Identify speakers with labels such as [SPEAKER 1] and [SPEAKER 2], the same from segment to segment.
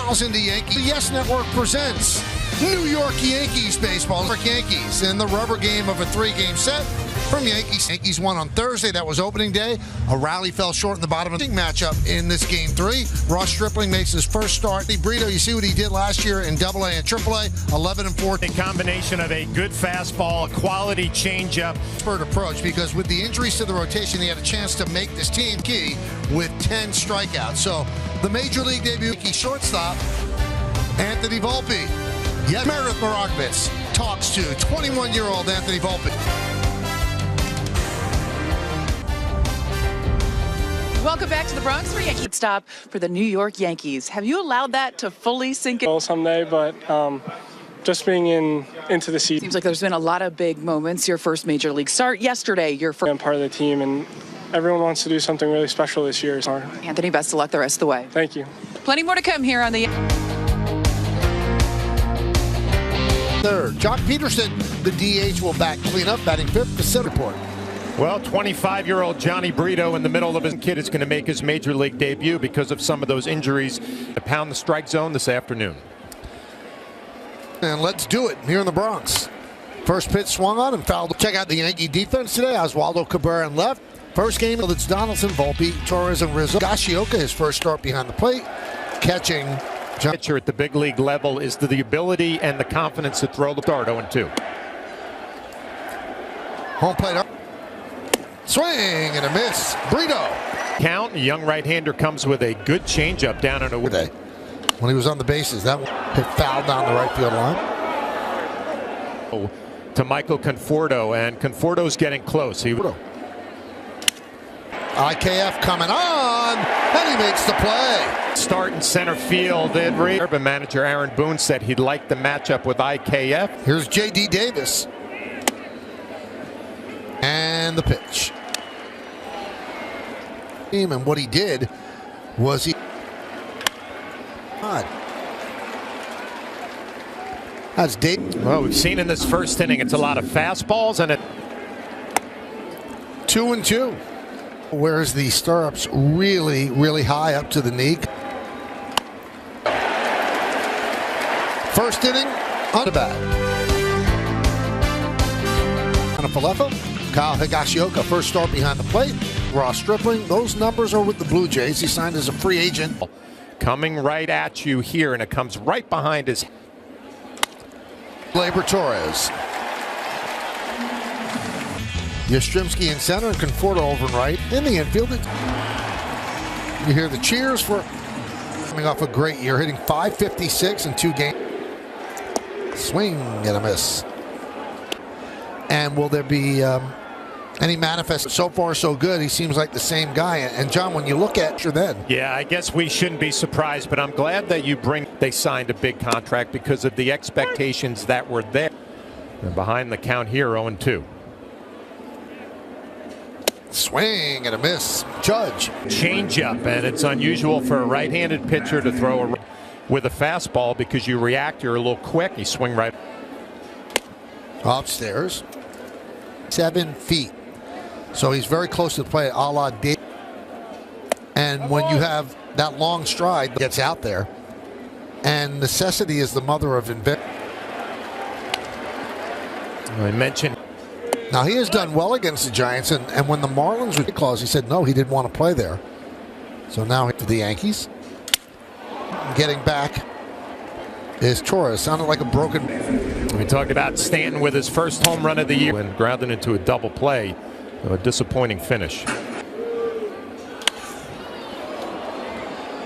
[SPEAKER 1] fouls into Yankees. The Yes Network presents New York Yankees baseball. Yankees in the rubber game of a 3-game set from Yankees. Yankees won on Thursday. That was opening day. A rally fell short in the bottom of the matchup in this game 3. Ross Stripling makes his first start. Brito, you see what he did last year in AA and AAA, 11-4.
[SPEAKER 2] A combination of a good fastball, a quality changeup.
[SPEAKER 1] Expert approach, because with the injuries to the rotation, he had a chance to make this team key with 10 strikeouts. So the Major League debut shortstop, Anthony Volpe. Yet Meredith Marakovitz talks to 21-year-old Anthony Volpe.
[SPEAKER 3] Welcome back to the Bronx for Yankee stop for the New York Yankees. Have you allowed that to fully sink in?
[SPEAKER 4] Well, someday, but just being into the season.
[SPEAKER 3] Seems like there's been a lot of big moments. Your first major league start yesterday. Your first.
[SPEAKER 4] I'm part of the team, and everyone wants to do something really special this year.
[SPEAKER 3] Anthony, best of luck the rest of the way.
[SPEAKER 4] Thank you.
[SPEAKER 3] Plenty more to come here on the.
[SPEAKER 1] Third, Jock Peterson, the DH, will back cleanup, batting fifth. Pacific report.
[SPEAKER 2] Well, 25-year-old Johnny Brito in the middle of his kid is going to make his major league debut because of some of those injuries to pound the strike zone this afternoon.
[SPEAKER 1] And let's do it here in the Bronx. First pitch swung on and fouled. Check out the Yankee defense today. Oswaldo Cabrera in left. First game, it's Donaldson, Volpe, Torres, and Rizzo. Higashioka, his first start behind the plate, catching.
[SPEAKER 2] Pitcher at the big league level is the ability and the confidence to throw the start 0-2.
[SPEAKER 1] Home plate up. Swing and a miss. Brito.
[SPEAKER 2] Count. A young right-hander comes with a good changeup down and away.
[SPEAKER 1] When he was on the bases, that hit foul down the right field line.
[SPEAKER 2] To Michael Conforto, and Conforto's getting close.
[SPEAKER 1] IKF coming on, and he makes the play.
[SPEAKER 2] Start in center field. Urban manager Aaron Boone said he'd like the matchup with IKF.
[SPEAKER 1] Here's J.D. Davis. And the pitch. And what he did was he. That's Dave.
[SPEAKER 2] Well, we've seen in this first inning, it's a lot of fastballs and
[SPEAKER 1] 2-2. Whereas the stirrups really, really high up to the knee. First inning, on the bat. On a Falefa, Kyle Higashioka, first start behind the plate. Ross Stripling, those numbers are with the Blue Jays. He signed as a free agent.
[SPEAKER 2] Coming right at you here, and it comes right behind his.
[SPEAKER 1] Gleyber Torres. Yastrzemski in center and Conforto over and right. In the infield, you hear the cheers for coming off a great year, hitting .556 in 2 games. Swing and a miss. And will there be any manifest? So far, so good. He seems like the same guy. And John, when you look at then.
[SPEAKER 2] Yeah, I guess we shouldn't be surprised, but I'm glad that they signed a big contract because of the expectations that were there. They're behind the count here, 0-2.
[SPEAKER 1] Swing and a miss. Judge.
[SPEAKER 2] Changeup, and it's unusual for a right-handed pitcher to throw with a fastball because you react, you're a little quick. You swing right.
[SPEAKER 1] Upstairs. 7 feet. So he's very close to the plate, a la Dave. And when you have that long stride, gets out there. And necessity is the mother of invention.
[SPEAKER 2] I mentioned.
[SPEAKER 1] Now, he has done well against the Giants, and when the Marlins were clause, he said no, he didn't want to play there. So now to the Yankees. Getting back is Torres. Sounded like a broken.
[SPEAKER 2] We talked about Stanton with his first home run of the year and grounded into a double play. A disappointing finish.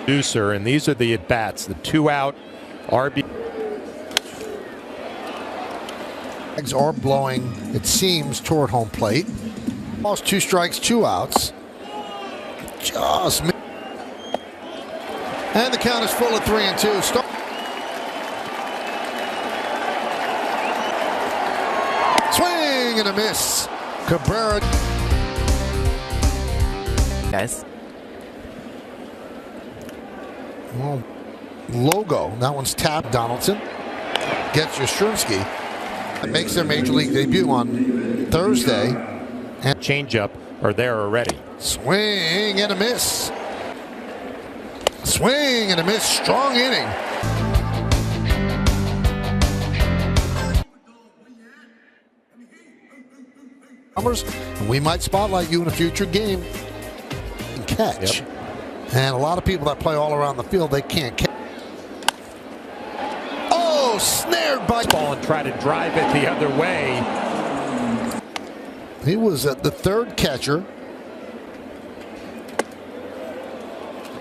[SPEAKER 2] Producer, and these are the at-bats, the 2-out RB.
[SPEAKER 1] Legs are blowing, it seems, toward home plate. Balls 2 strikes, 2 outs. Just missed. And the count is full of 3-2. Swing and a miss. Cabrera.
[SPEAKER 3] Guys.
[SPEAKER 1] Well, logo. That one's tapped. Donaldson gets Yastrzemski. It makes their major league debut on Thursday.
[SPEAKER 2] And changeup are there already.
[SPEAKER 1] Swing and a miss. Swing and a miss. Strong inning. And we might spotlight you in a future game and catch.
[SPEAKER 2] Yep.
[SPEAKER 1] And a lot of people that play all around the field, they can't catch. Oh, snared by
[SPEAKER 2] ball and try to drive it the other way.
[SPEAKER 1] He was the third catcher.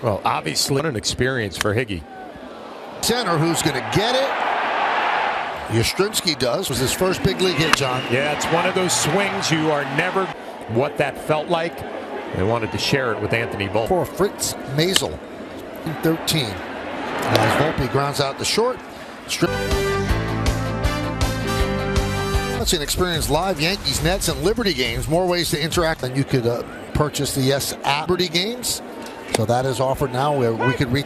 [SPEAKER 2] Well, obviously an experience for Higgy.
[SPEAKER 1] Center who's going to get it. Yastrzemski does. Was his first big league hit, John.
[SPEAKER 2] Yeah, it's one of those swings you are never what that felt like. They wanted to share it with Anthony Volpe.
[SPEAKER 1] For Fritz Mazel in 13. As Volpe grounds out to short. That's an experience live Yankees, Nets, and Liberty games. More ways to interact than you could purchase the Yes app Liberty games. So that is offered now where we could read.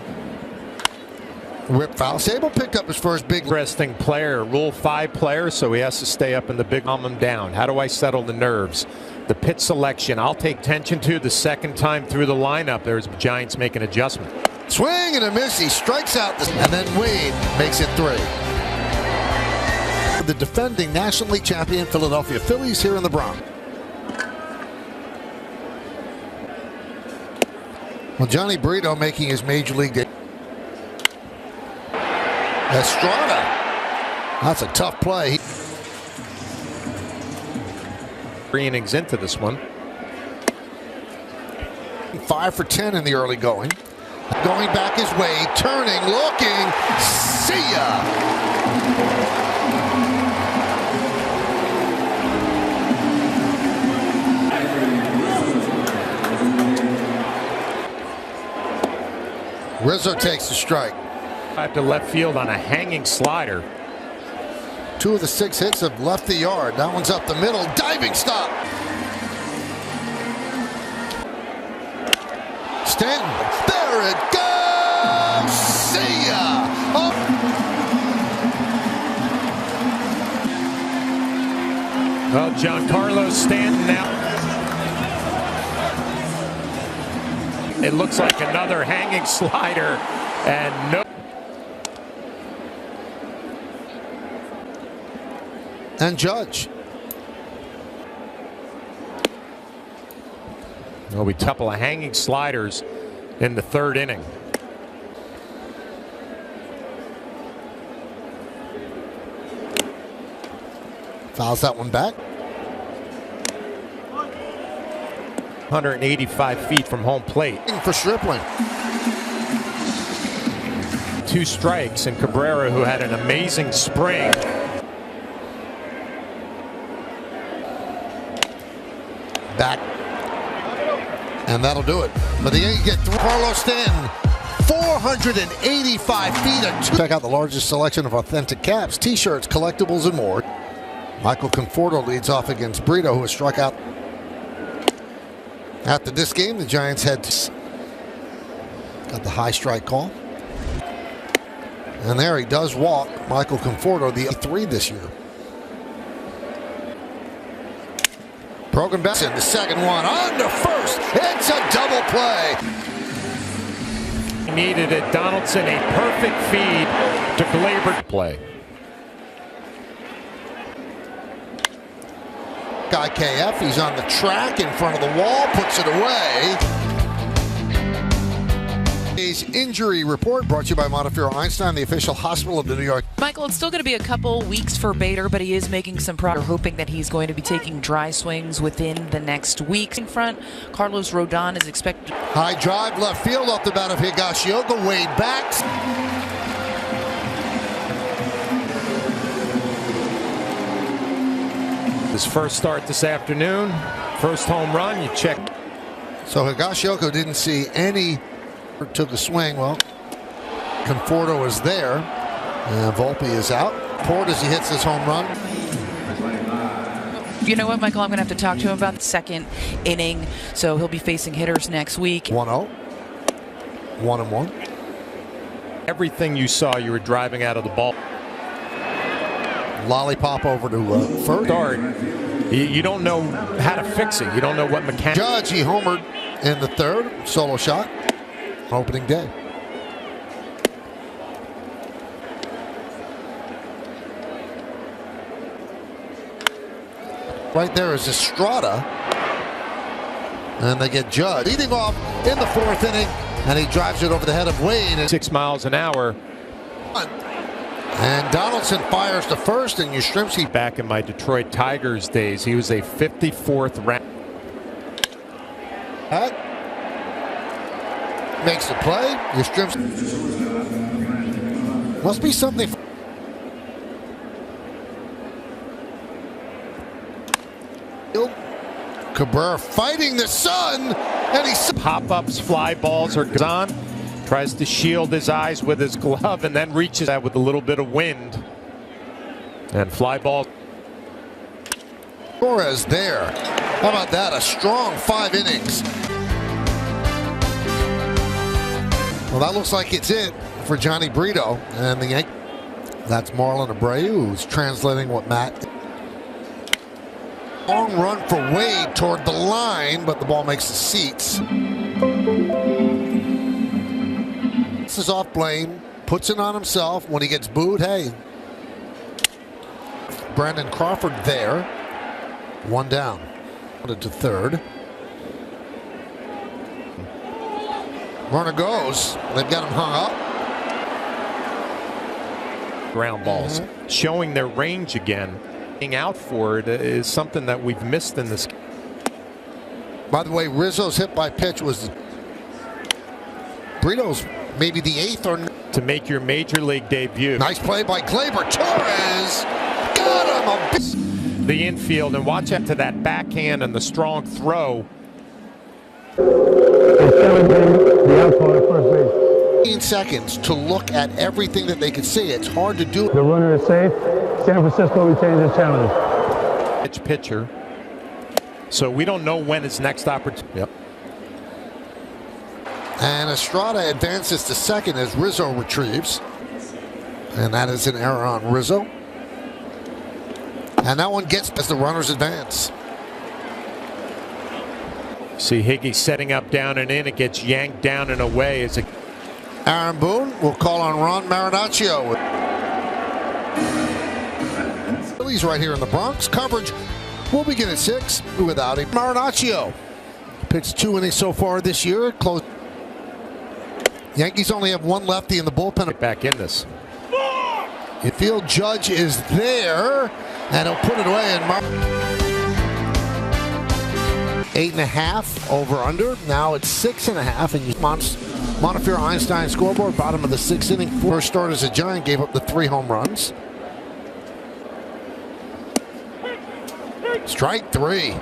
[SPEAKER 1] Whip foul. Sable picked up his first big.
[SPEAKER 2] Interesting player, Rule 5 player, so he has to stay up in the big. Calm him down. How do I settle the nerves? The pitch selection, I'll take attention to the second time through the lineup. There's Giants make an adjustment.
[SPEAKER 1] Swing and a miss. He strikes out, and then Wade makes it 3. The defending National League champion Philadelphia Phillies here in the Bronx. Well, Johnny Brito making his major league debut. Estrada. That's a tough play.
[SPEAKER 2] 3 innings into this one.
[SPEAKER 1] 5 for 10 in the early going. Going back his way, turning, looking. See ya. Rizzo takes the strike.
[SPEAKER 2] Back to left field on a hanging slider.
[SPEAKER 1] 2 of the 6 hits have left the yard. That one's up the middle. Diving stop. Stanton. There it goes. See ya. Oh.
[SPEAKER 2] Well, Giancarlo Stanton now. It looks like another hanging slider, and no.
[SPEAKER 1] And Judge.
[SPEAKER 2] Well, we couple of hanging sliders in the 3rd inning.
[SPEAKER 1] Fouls that one back.
[SPEAKER 2] 185 feet from home plate.
[SPEAKER 1] For Stripling.
[SPEAKER 2] 2 strikes, and Cabrera, who had an amazing spring.
[SPEAKER 1] Back. And that'll do it. But the Yankees get through. Carlos Stanton, 485 feet. Check out the largest selection of authentic caps, T-shirts, collectibles, and more. Michael Conforto leads off against Brito, who has struck out. After this game, the Giants had got the high strike call. And there he does walk Michael Conforto, the 3 this year. Brogan Benson, the second one on to first. It's a double play.
[SPEAKER 2] He needed it. Donaldson, a perfect feed to Glaber play.
[SPEAKER 1] IKF, he's on the track in front of the wall, puts it away. His injury report brought to you by Montefiore Einstein, the official hospital of the New York.
[SPEAKER 3] Michael, it's still going to be a couple weeks for Bader, but he is making some progress. Hoping that he's going to be taking dry swings within the next week. In front, Carlos Rodon is expected.
[SPEAKER 1] High drive left field off the bat of Higashioka. Wade back.
[SPEAKER 2] His first start this afternoon, first home run. You check.
[SPEAKER 1] So Higashioka didn't see any. Took a swing. Well, Conforto is there. And Volpe is out. Portis, he hits his home run.
[SPEAKER 3] You know what, Michael? I'm going to have to talk to him about the 2nd inning. So he'll be facing hitters next week.
[SPEAKER 1] 1-0. 1-1.
[SPEAKER 2] Everything you saw, you were driving out of the ball.
[SPEAKER 1] Lollipop over to first.
[SPEAKER 2] Start. You don't know how to fix it. You don't know what mechanics.
[SPEAKER 1] Judge, he homered in the 3rd. Solo shot. Opening day. Right there is Estrada. And they get Judge leading off in the 4th inning, and he drives it over the head of Wade.
[SPEAKER 2] 6 miles an hour.
[SPEAKER 1] And Donaldson fires to first, and Yastrzemski.
[SPEAKER 2] Back in my Detroit Tigers days, he was a 54th round.
[SPEAKER 1] Makes the play. Yastrzemski. Must be something. Cabrera fighting the sun, and he's
[SPEAKER 2] Pop-ups, fly balls are gone. Tries to shield his eyes with his glove and then reaches out with a little bit of wind. And fly ball.
[SPEAKER 1] Torres there. How about that? A strong 5 innings. Well, that looks like it's it for Johnny Brito and the Yankees. That's Marlon Abreu, who's translating what Matt. Long run for Wade toward the line, but the ball makes the seats. This is off Blaine, puts it on himself. When he gets booed, hey. Brandon Crawford there. 1 down. To 3rd. Runner goes. They've got him hung up.
[SPEAKER 2] Ground balls. Showing their range again. Being out for it is something that we've missed in this.
[SPEAKER 1] By the way, Rizzo's hit by pitch was Brito's maybe the 8th or
[SPEAKER 2] to make your major league debut.
[SPEAKER 1] Nice play by Gleyber. Torres got him.
[SPEAKER 2] The infield, and watch out to that backhand and the strong throw.
[SPEAKER 1] 15 seconds to look at everything that they could see. It's hard to do.
[SPEAKER 5] The runner is safe. San Francisco retains the challenge.
[SPEAKER 2] Pitcher. So we don't know when his next opportunity.
[SPEAKER 1] Yep. And Estrada advances to second as Rizzo retrieves. And that is an error on Rizzo. And that one gets as the runners advance.
[SPEAKER 2] See Higgy setting up down and in. It gets yanked down and away. As
[SPEAKER 1] Aaron Boone will call on Ron Marinaccio. Phillies right here in the Bronx. Coverage will begin at 6 without him. Marinaccio pitched 2 innings so far this year. Close. Yankees only have 1 lefty in the bullpen.
[SPEAKER 2] Back in this.
[SPEAKER 1] Infield Judge is there, and he'll put it away. And 8.5 over under. Now it's 6.5, and Montefiore Einstein scoreboard, bottom of the 6th inning. First start as a Giant, gave up the 3 home runs. Strike 3.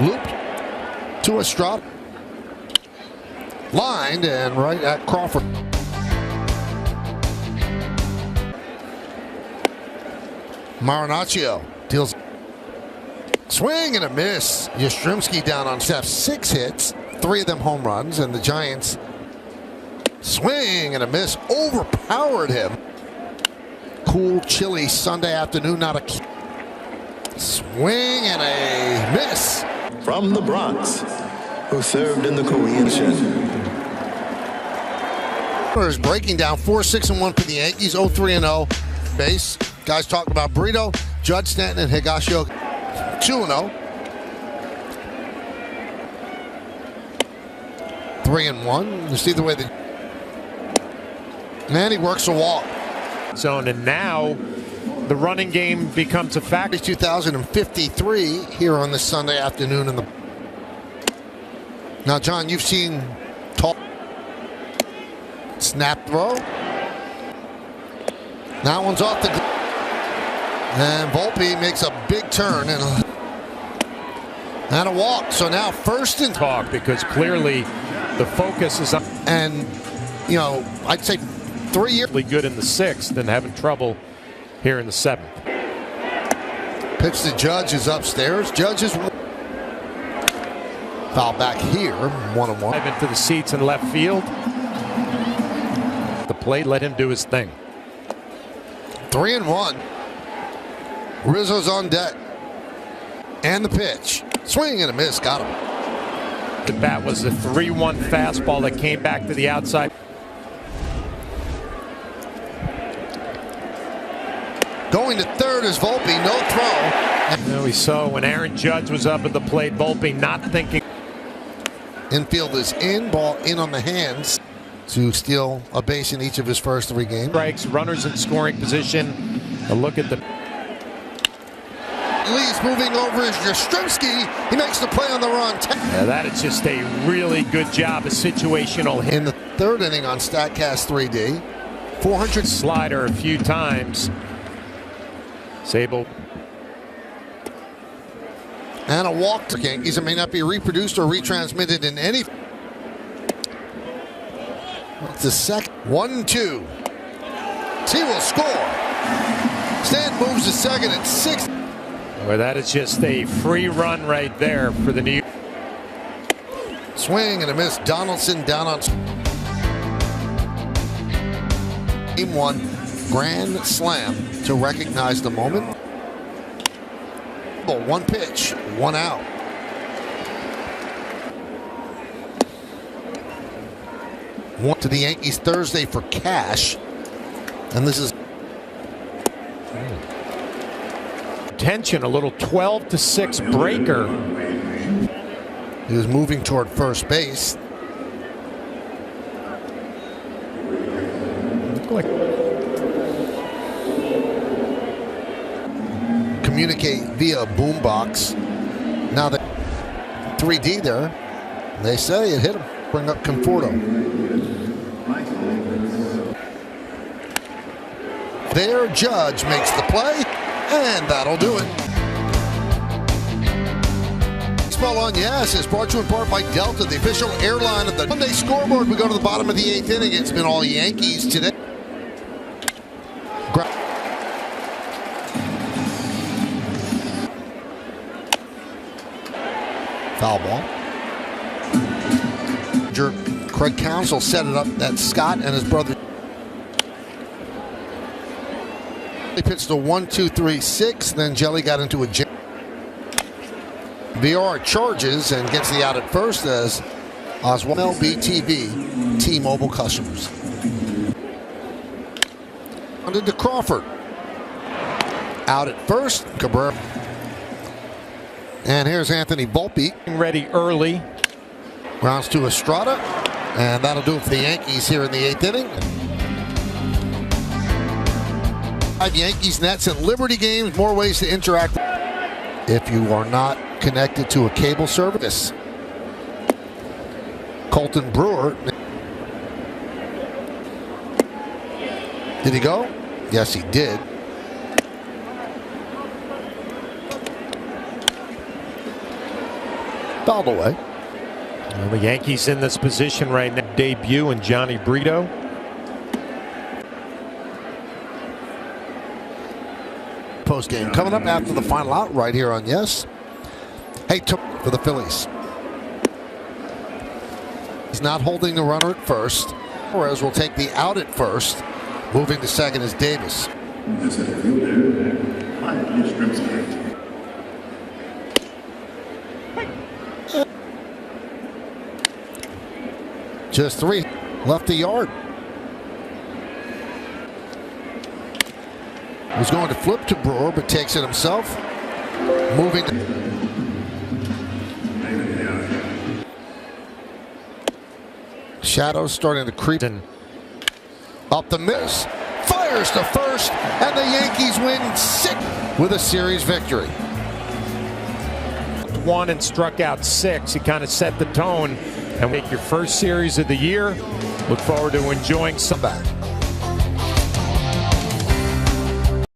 [SPEAKER 1] Looped to Estrada. Lined and right at Crawford. Marinaccio deals. Swing and a miss. Yastrzemski down on Steph. 6 hits, 3 of them home runs, and the Giants swing and a miss. Overpowered him. Cool, chilly Sunday afternoon. Not a swing and a miss.
[SPEAKER 6] From the Bronx, who served in the Korean Shed.
[SPEAKER 1] Is breaking down 4-6-1 for the Yankees. 0-3-0 base. Guys talking about Brito, Judge, Stanton, and Higashioka. 2-0. 3-1. You see the way that. And he works a walk.
[SPEAKER 2] Zone, and now the running game becomes a factor.
[SPEAKER 1] 2053 here on this Sunday afternoon in the. Now, John, you've seen tall snap throw. That one's off the. And Volpe makes a big turn and a walk. So now first and
[SPEAKER 2] talk, because clearly the focus is up.
[SPEAKER 1] And you know, I'd say 3 years.
[SPEAKER 2] Good in the 6th and having trouble here in the 7th.
[SPEAKER 1] Pitch to Judge is upstairs. Judge is foul back here. 1-1.
[SPEAKER 2] Into the seats in left field. The plate, let him do his thing.
[SPEAKER 1] 3-1. Rizzo's on deck. And the pitch. Swing and a miss. Got him.
[SPEAKER 2] The bat was the 3-1 fastball that came back to the outside.
[SPEAKER 1] Going to third is Volpe, no throw.
[SPEAKER 2] You know, we saw when Aaron Judge was up at the plate, Volpe not thinking.
[SPEAKER 1] Infield is in, ball in on the hands to steal a base in each of his first 3 games.
[SPEAKER 2] Strikes, runners in scoring position. A look at the.
[SPEAKER 1] Lee's moving over is Yastrzemski. He makes the play on the run.
[SPEAKER 2] Yeah, that is just a really good job of situational hit.
[SPEAKER 1] In the 3rd inning on StatCast 3D. 400
[SPEAKER 2] slider a few times. Sable.
[SPEAKER 1] And a walk to Yankees. It may not be reproduced or retransmitted in any. It's the second. 1-2. He will score. Stan moves to second at 6.
[SPEAKER 2] Well, that is just a free run right there for the New.
[SPEAKER 1] Swing and a miss. Donaldson down on. Game 1 grand slam to recognize the moment. 1 pitch, 1 out. One to the Yankees Thursday for cash, and this is
[SPEAKER 2] tension. A little 12-6 breaker.
[SPEAKER 1] He was moving toward first base.
[SPEAKER 2] Like
[SPEAKER 1] communicate via boombox. Now that 3D there, they say it hit him. Bring up Conforto. There, Judge makes the play, and that'll do it. Baseball on Yes is brought to you in part by Delta, the official airline of the Monday scoreboard. We go to the bottom of the 8th inning. It's been all Yankees today. Foul ball. Craig Counsell set it up that Scott and his brother. He pitched a 1-2-3-6. Then Jelly got into a jam. VR charges and gets the out at first as Oswald LBTV T-Mobile customers. Under to Crawford. Out at first. Cabrera. And here's Anthony Volpe.
[SPEAKER 2] Ready early.
[SPEAKER 1] Rounds to Estrada. And that'll do it for the Yankees here in the 8th inning. 5 Yankees, Nets, and Liberty games. More ways to interact. If you are not connected to a cable service. Colton Brewer. Did he go? Yes, he did. Fouled away.
[SPEAKER 2] Well, the Yankees in this position right now. Debut and Johnny Brito.
[SPEAKER 1] Post game coming up after the final out right here on Yes. Hey, for the Phillies. He's not holding the runner at first. Torres will take the out at first. Moving to second is Davis. Just 3 left the yard. Was going to flip to Brewer, but takes it himself. Moving. Shadows starting to creep. Up the miss. Fires to first, and the Yankees win 6 with a series victory.
[SPEAKER 2] 1 and struck out 6. He kind of set the tone and make your first series of the year. Look forward to enjoying some back.